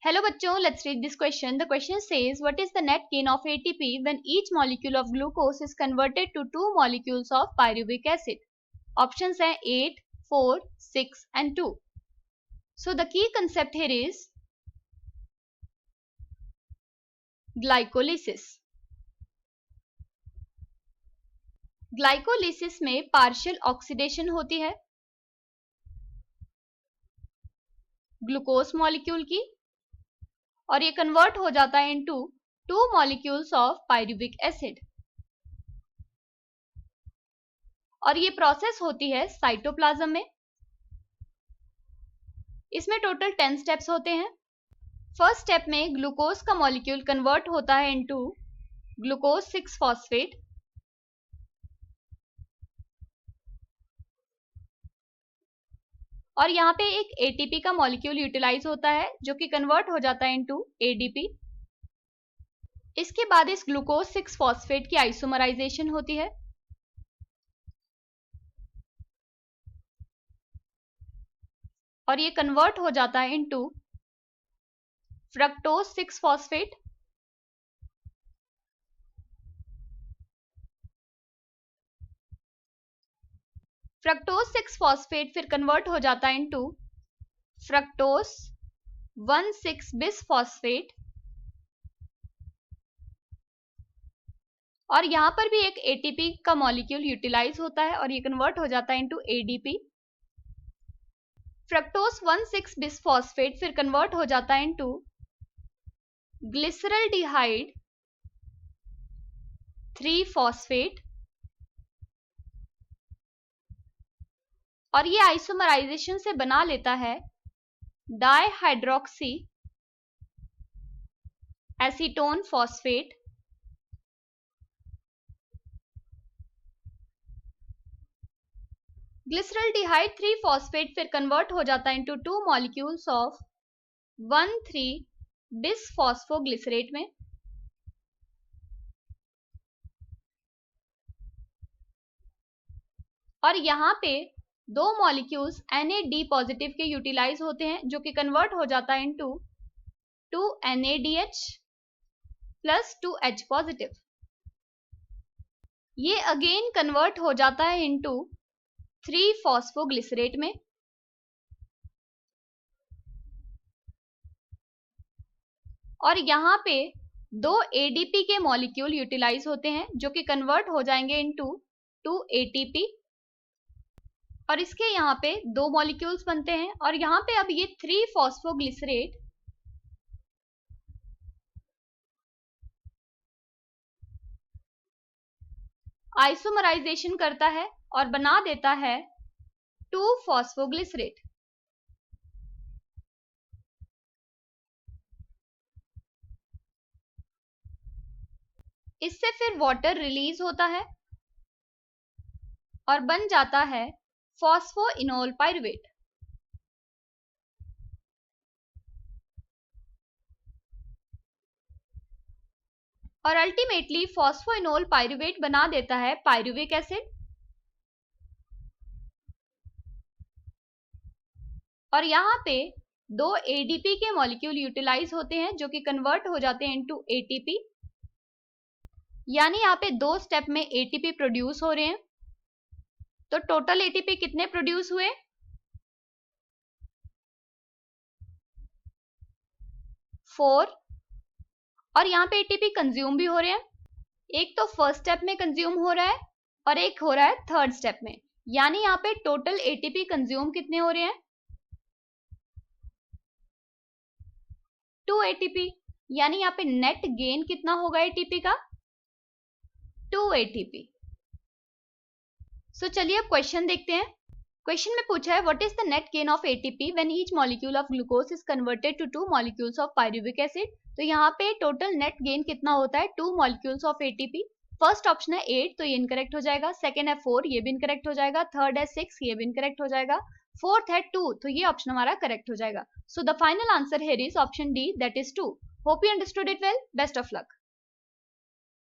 Hello बच्चों, let's read this question. The question says, what is the net gain of ATP when each molecule of glucose is converted to 2 molecules of pyruvic acid? Options are 8, 4, 6 and 2. So the key concept here is glycolysis. Glycolysis में partial oxidation होती है glucose molecule की और ये convert हो जाता है into 2 molecules of pyruvic acid और ये प्रोसेस होती है साइटोप्लाज्म में। इसमें टोटल 10 स्टेप्स होते हैं। फर्स्ट स्टेप में ग्लूकोज का मॉलिक्यूल कन्वर्ट होता है इनटू ग्लूकोज 6 फॉस्फेट और यहाँ पे एक एटीपी का मॉलिक्यूल यूटिलाइज होता है जो कि कन्वर्ट हो जाता है इनटू एडीपी। इसके बाद इस ग्लूकोज 6 फॉस्फेट की आइसोमराइजेशन होती है और ये कन्वर्ट हो जाता है into fructose 6 phosphate fructose 6 phosphate फिर कन्वर्ट हो जाता है इनटू फ्रक्टोज 1,6 बिस फॉस्फेट और यहां पर भी एक एटीपी का मॉलिक्यूल यूटिलाइज होता है और ये कन्वर्ट हो जाता है into ADP. Fructose 1,6 bis phosphate फिर कन्वर्ट हो जाता है इनटू ग्लिसरल्डिहाइड 3 फॉस्फेट और ये आइसोमराइजेशन से बना लेता है dihydroxy acetone phosphate glyceraldehyde 3 phosphate फिर कन्वर्ट हो जाता है इनटू 2 मॉलिक्यूल्स ऑफ 1,3 बिस फॉस्फोग्लिसरेट में और यहां पे 2 मॉलिक्यूल्स NAD पॉजिटिव के यूटिलाइज होते हैं जो कि कन्वर्ट हो जाता है into 2 NADH plus 2H positive. ये अगेन कन्वर्ट हो जाता है इनटू 3 फॉस्फोग्लिसरेट में और यहां पे 2 ADP के मॉलिक्यूल यूटिलाइज होते हैं जो कि कन्वर्ट हो जाएंगे इनटू 2 ATP और इसके यहाँ पे 2 मॉलिक्यूल्स बनते हैं और यहाँ पे अब ये 3 फॉस्फोग्लिसरेट आइसोमराइजेशन करता है और बना देता है 2 फॉस्फोग्लिसरेट। इससे फिर वाटर रिलीज होता है और बन जाता है फॉस्फोइनोल पायरुवेट और अल्टीमेटली फॉस्फोइनोल पायरुवेट बना देता है पायरुविक एसिड और यहाँ पे 2 ADP के मॉलिक्यूल यूटिलाइज होते हैं जो कि कन्वर्ट हो जाते हैं इनटू ATP यानी यहाँ पे 2 स्टेप में ATP प्रोड्यूस हो रहे हैं। तो टोटल ATP कितने प्रोड्यूस हुए? 4 और यहाँ पे ATP कंज्यूम भी हो रहे हैं। एक तो फर्स्ट स्टेप में कंज्यूम हो रहा है और एक हो रहा है थर्ड स्टेप में, यानी यहाँ पे टोटल ATP कंज्यूम कितने हो रहे हैं? 2 ATP यानी यहाँ पे नेट गेन कितना होगा ATP का? 2 ATP। सो चलिए अब क्वेश्चन देखते हैं। क्वेश्चन में पूछा है what is the net gain of ATP when each molecule of glucose is converted to 2 molecules of pyruvic acid. तो यहाँ पे टोटल नेट गेन कितना होता है? 2 molecules of ATP। First option है 8 तो ये इनकरेक्ट हो जाएगा, सेकंड है 4 ये भी इनकरेक्ट हो जाएगा, थर्ड है 6 ये भी इनकरेक्ट हो जाएगा, फोर्थ है 2 तो ये ऑप्शन हमारा करेक्ट हो जाएगा। So the final answer here is option D that is 2। Hope you understood it well. Best of luck.